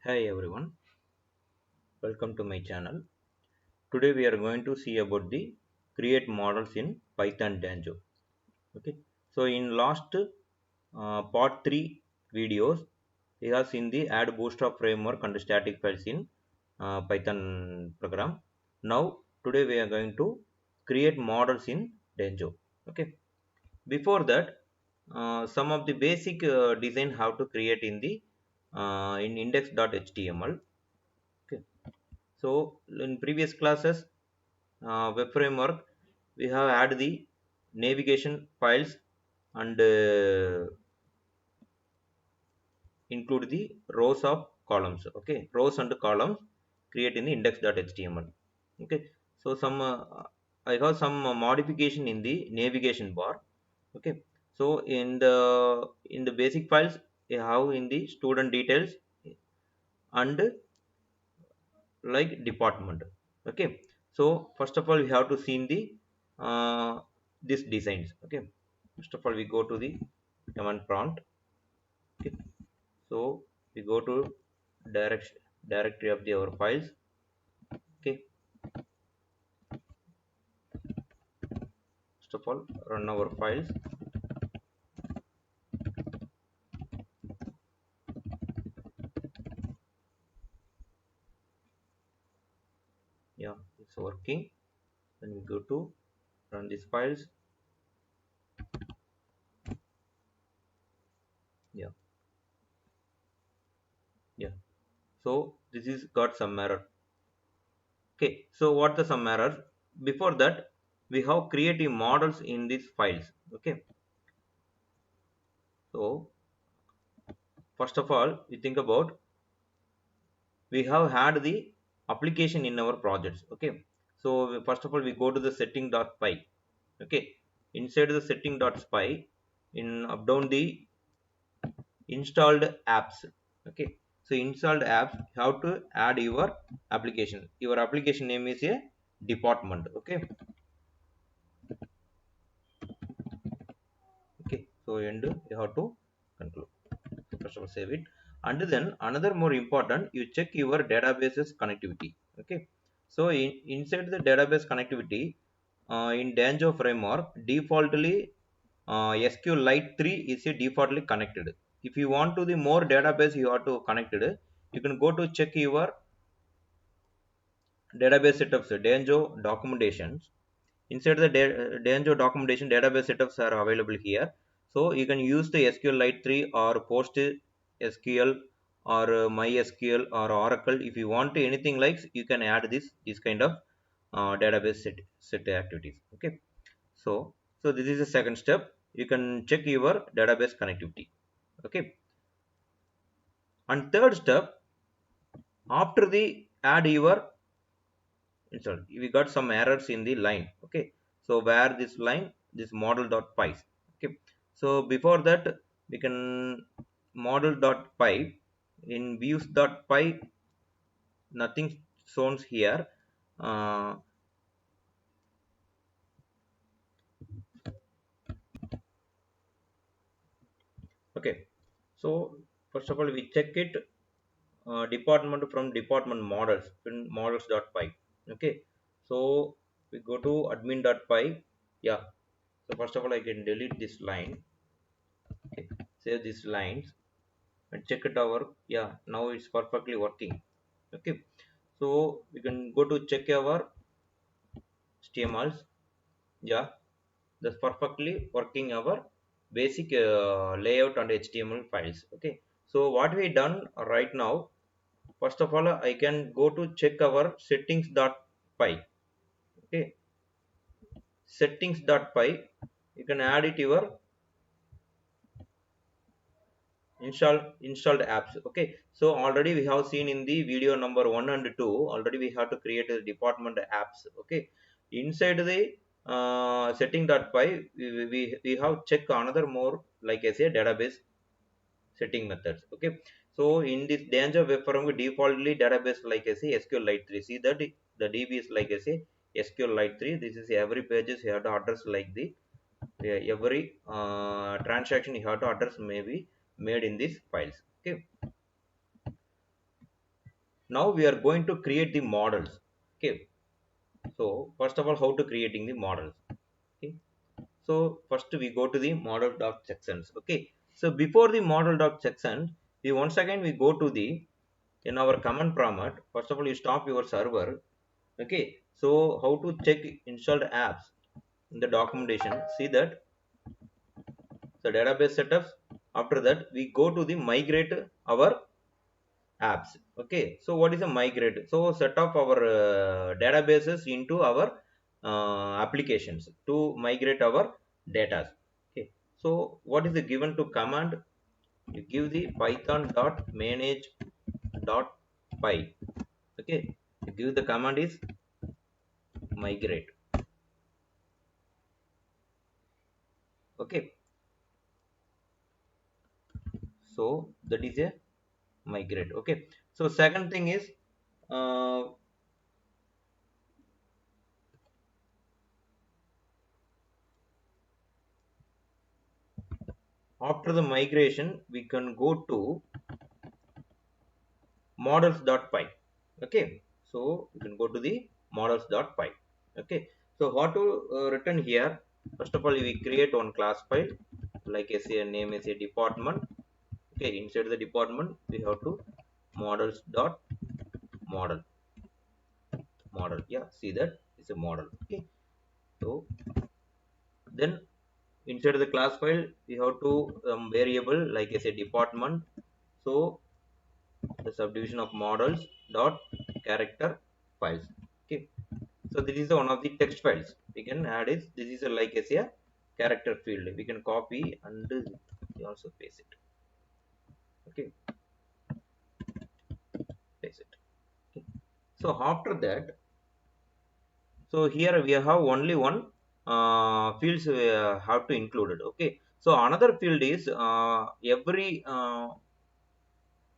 Hi everyone, welcome to my channel. Today we are going to see about the create models in Python Django. Okay, so in last part 3 videos, we have seen the add bootstrap framework and static files in Python program. Now today we are going to create models in Django. Okay, before that, some of the basic design how to create in the in index.html. Okay. So in previous classes, web framework, we have added the navigation files and include the rows of columns. Okay, rows and columns create in the index.html. Okay, so some I have some modification in the navigation bar. Okay, so in the basic files, you have in the student details and like department. Okay, so first of all we have to see in the this designs. Okay, first of all we go to the command prompt. Okay, so we go to directory of the our files. Okay, first of all run our files. Yeah, it's working. Then we go to run these files. Yeah, yeah, so this is got some error. Okay, so what the some errors? Before that, we have creative models in these files. Okay, so first of all we think about, we have had the application in our projects. Okay, so first of all we go to the setting.py. Okay, inside the setting.py, in up down the installed apps. Okay, so installed apps, you have to add your application name is a department. Okay, okay, so end you have to conclude. So first of all save it, and then another more important, you check your databases connectivity. Okay, so inside the database connectivity, in Django framework defaultly SQLite 3 is a defaultly connected. If you want to the more database you have to connected, you can go to check your database setups Django documentations. Inside the Django documentation, database setups are available here. So you can use the SQLite 3 or PostgreSQL or MySQL or Oracle. If you want anything like, you can add this kind of database set activities. Okay. So this is the second step. You can check your database connectivity. Okay. And third step, after the add your install, we got some errors in the line. Okay, so where this line, this model.py. Okay, so before that we can model.py, in views.py nothing shown here. uh, okay, so first of all we check it, department from department models in models.py. Okay, so we go to admin.py. Yeah, so first of all I can delete this line. Okay, save these lines and check it over. Yeah, now it's perfectly working. Okay, so we can go to check our htmls. Yeah, that's perfectly working our basic layout and html files. Okay, so what we done right now, first of all I can go to check our settings.py. Okay, settings.py, you can add it your installed apps. Okay, so already we have seen in the video number 1 and 2, already we have to create a department apps. Okay, inside the setting.py, we have check another more like I say database setting methods. Okay, so in this Django web framework defaultly database like I say SQLite 3. See that the DB is like I say SQLite 3. This is every pages you have to address like the every transaction you have to address may be made in these files. Okay, now we are going to create the models. Okay, so first of all, how to creating the models. Okay, so first we go to the model doc sections. Okay, so before the model doc section, we once again we go to the in our command prompt. First of all, you stop your server. Okay, so how to check installed apps in the documentation? See that the database setups. After that, we go to the migrate our apps. Okay, so what is a migrate? So set up our databases into our applications to migrate our data. Okay, so what is the given to command? You give the python dot manage dot py. Okay, you give the command is migrate. Okay, so that is a migrate. Okay, so second thing is uh, after the migration we can go to models.py. Okay, so you can go to the models.py. Okay, so what to return here? First of all, we create one class file, like I say name is a department. Okay, inside the department we have to models dot model. Model, yeah, see that it's a model. Okay, so then inside the class file we have to variable, like I say department. So the subdivision of models dot character files. Okay, so this is one of the text files we can add. Is this is a, like as a character field, we can copy and we also paste it. Okay, paste it. Okay, so after that, so here we have only one fields we have to include it. Okay, so another field is every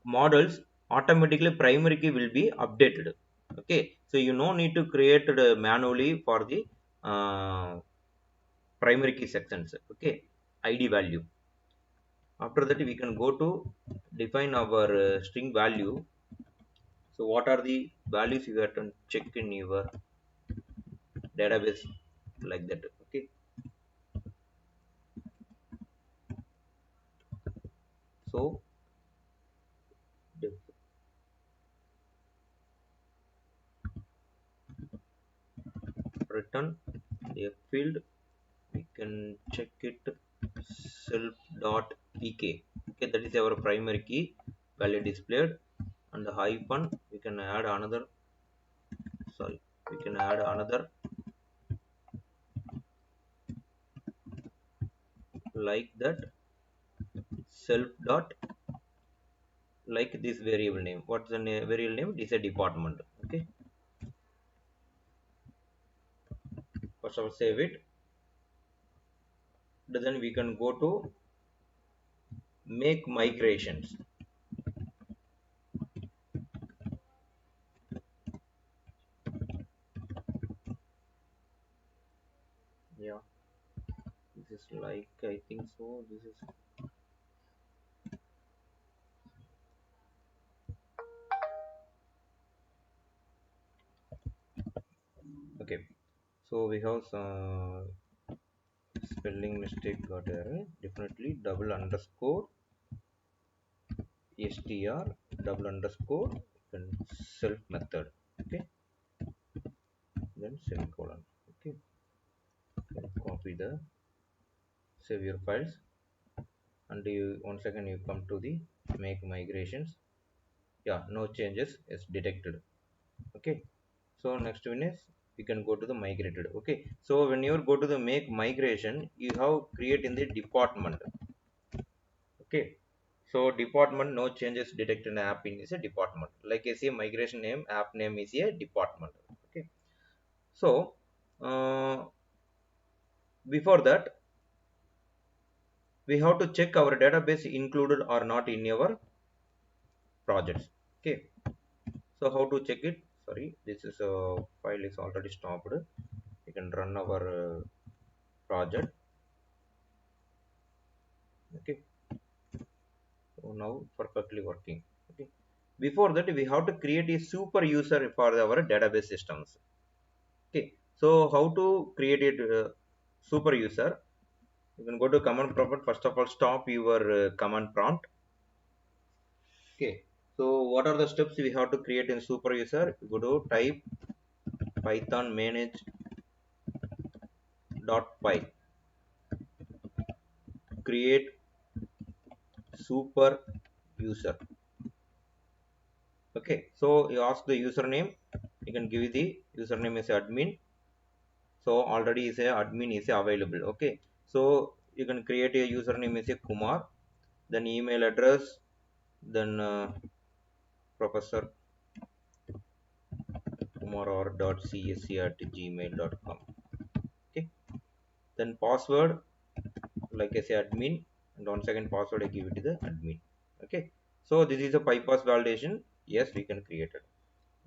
models automatically primary key will be updated. Okay, so you no need to create it manually for the uh, primary key sections. Okay, id value. After that we can go to define our string value. So what are the values you have to check in your database, like that. Okay, so return a field, we can check it self dot pk. Okay, that is our primary key value displayed, and the hyphen we can add another, sorry, we can add another, like that, self dot, like this variable name. What's the variable name? This is a department. Okay, first of all save it, then we can go to make migrations. Yeah, this is like, I think so, this is okay. So we have some spelling mistake got error. Definitely double underscore str double underscore then self method. Okay, then semicolon. Okay, then copy the, save your files, and you once again you come to the make migrations. Yeah, no changes is detected. Okay, so next one is we can go to the migrated. Okay, so when you go to the make migration, you have create in the department. Okay, so department, no changes detected in app in is a department, like I say migration name app name is a department. Okay, so before that we have to check our database included or not in your projects. Okay, so how to check it? Sorry, this is a file is already stopped. We can run our project. Okay, so now perfectly working. Okay, before that we have to create a super user for our database systems. Okay, so how to create a super user? You can go to command prompt. First of all, stop your command prompt. Okay, so what are the steps we have to create in super user? You go to type python manage .py, create super user. Okay, so you ask the username. You can give the username is admin. So already is a admin is available. Okay, so you can create a username is a Kumar, then email address, then professor kumar.csc@gmail.com. Okay, then password, like I say admin, and one second password I give it to the admin. Okay, so this is a bypass validation. Yes, we can create it.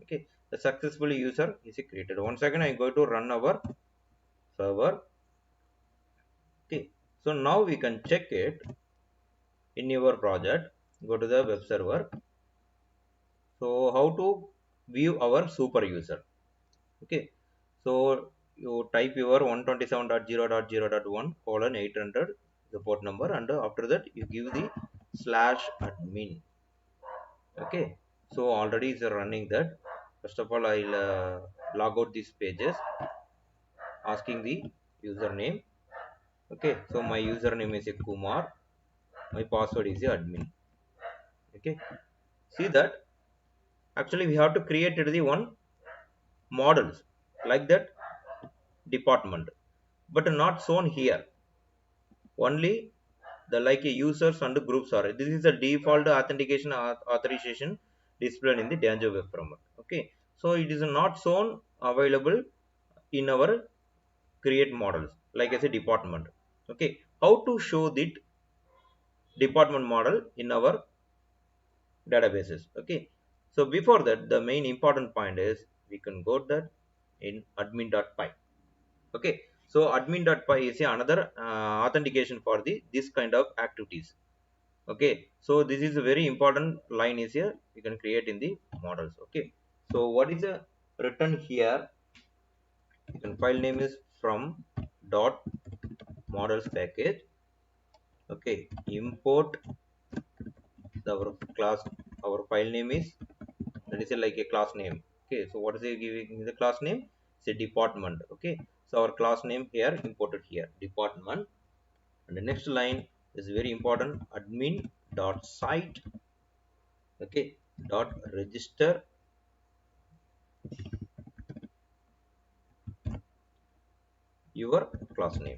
Okay, the successful user is created. Once again I go to run our server. Okay, so now we can check it in your project. Go to the web server. So how to view our super user? Okay, so you type your 127.0.0.1 colon 800 the port number, and after that you give the slash admin. Okay, so already is running that. First of all, I'll log out these pages, asking the username. Okay, so my username is a Kumar, my password is a admin. Okay, see that actually we have to create the one models like that department, but not shown here. Only the like users and groups are. This is the default authentication authorization displayed in the Django web framework. Okay, so it is not shown available in our create models like as a department. Okay, how to show the department model in our databases? Okay, so before that the main important point is we can go that in admin.py. Okay, so admin.py is another authentication for the this kind of activities. Okay, so this is a very important line is here you can create in the models. Okay, so what is the written here? You can file name is from dot models package. Okay, import our class, our file name is, that is like a class name. Okay, so what is it giving the class name? It's a department. Okay, so our class name here imported here department, and the next line is very important, admin dot site. Okay, dot register your class name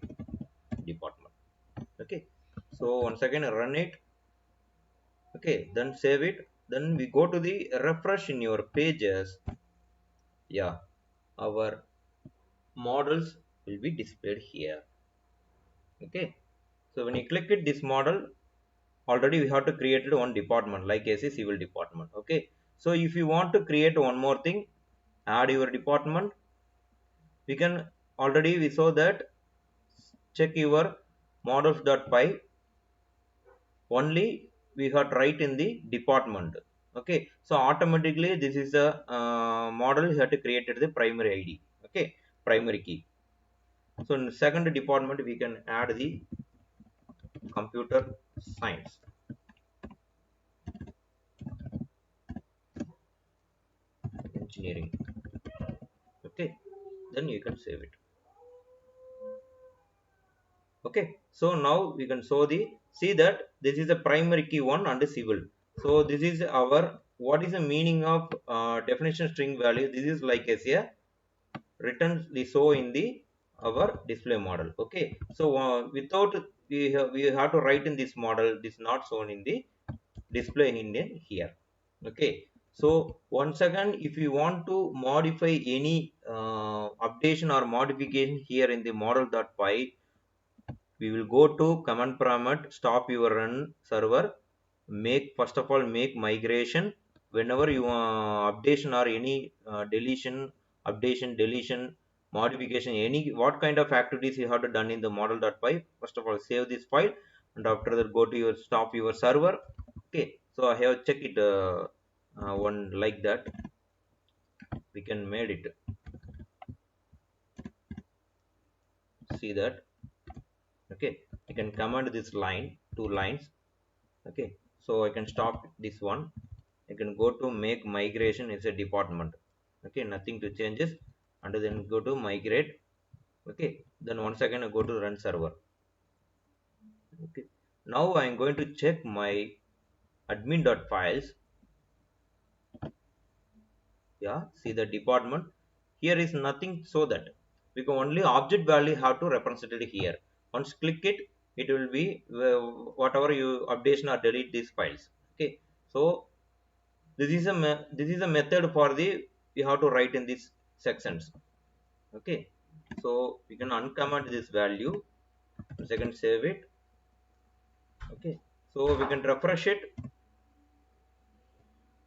department. Okay, so once again run it. Okay, then save it, then we go to the refresh in your pages. Yeah, our models will be displayed here. Okay, so when you click it this model, already we have to create one department like as a civil department. Okay, so if you want to create one more thing, add your department, we can, already we saw that, check your models.py, only we have to write in the department. Okay, so automatically this is the model you have to create the primary id. Okay, primary key. So in the second department we can add the computer science. Engineering. Okay, then you can save it. Okay, so now we can show the, see that this is the primary key one and the civil. So this is our, what is the meaning of definition string value? This is like as a written the show in the our display model. Okay, so without we have to write in this model, this not shown in the display in here. Okay, so once again if you want to modify any updation or modification here in the model.py, we will go to command prompt, stop your run server, make, first of all make migration. Whenever you updation or any deletion, updation, deletion, modification, any what kind of activities you have to done in the model.py, first of all save this file, and after that go to your, stop your server. Okay, so I have checked it one like that. We can made it, see that. Okay, I can command this line, two lines. Okay, so I can stop this one. I can go to make migration is a department. Okay, nothing to changes, and then go to migrate. Okay, then once again I go to run server. Okay, now I am going to check my admin.files. Yeah, see the department here is nothing, so that we can only object value have to represent it here. Once click it, it will be whatever you updation or delete these files. Okay, so this is a method for the you have to write in these sections. Okay, so we can uncomment this value. Second, save it. Okay, so we can refresh it.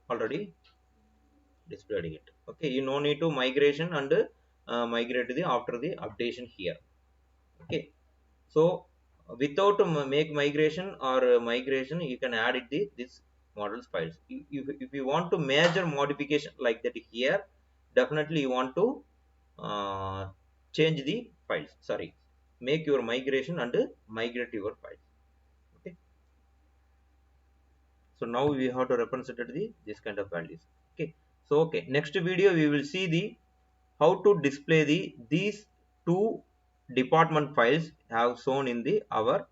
Already displayed it. Okay, you no need to migration and migrate the after the updation here. Okay, so without make migration or migration, you can add it the this models files. If you want to major modification like that here, definitely you want to uh, change the files, sorry, make your migration and migrate your files. Okay, so now we have to represent the this kind of values. Okay, so okay, next video we will see the how to display the these two department files have shown in the our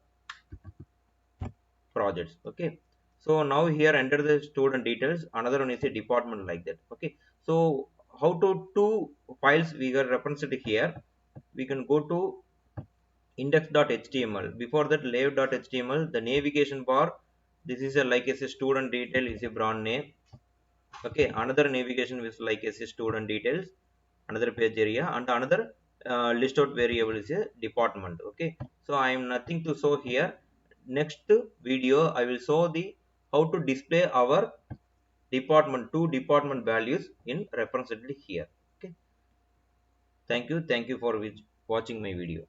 projects. Okay, so now here enter the student details, another one is a department like that. Okay, so how to two files we got represented here. We can go to index.html. Before that, live.html, the navigation bar, this is a like as a student detail is a brand name. Okay, another navigation is like as a student details, another page area, and another list out variable is a department. Okay, so I am nothing to show here. Next video I will show the how to display our department, two department values in represented here. Okay, thank you for watching my video.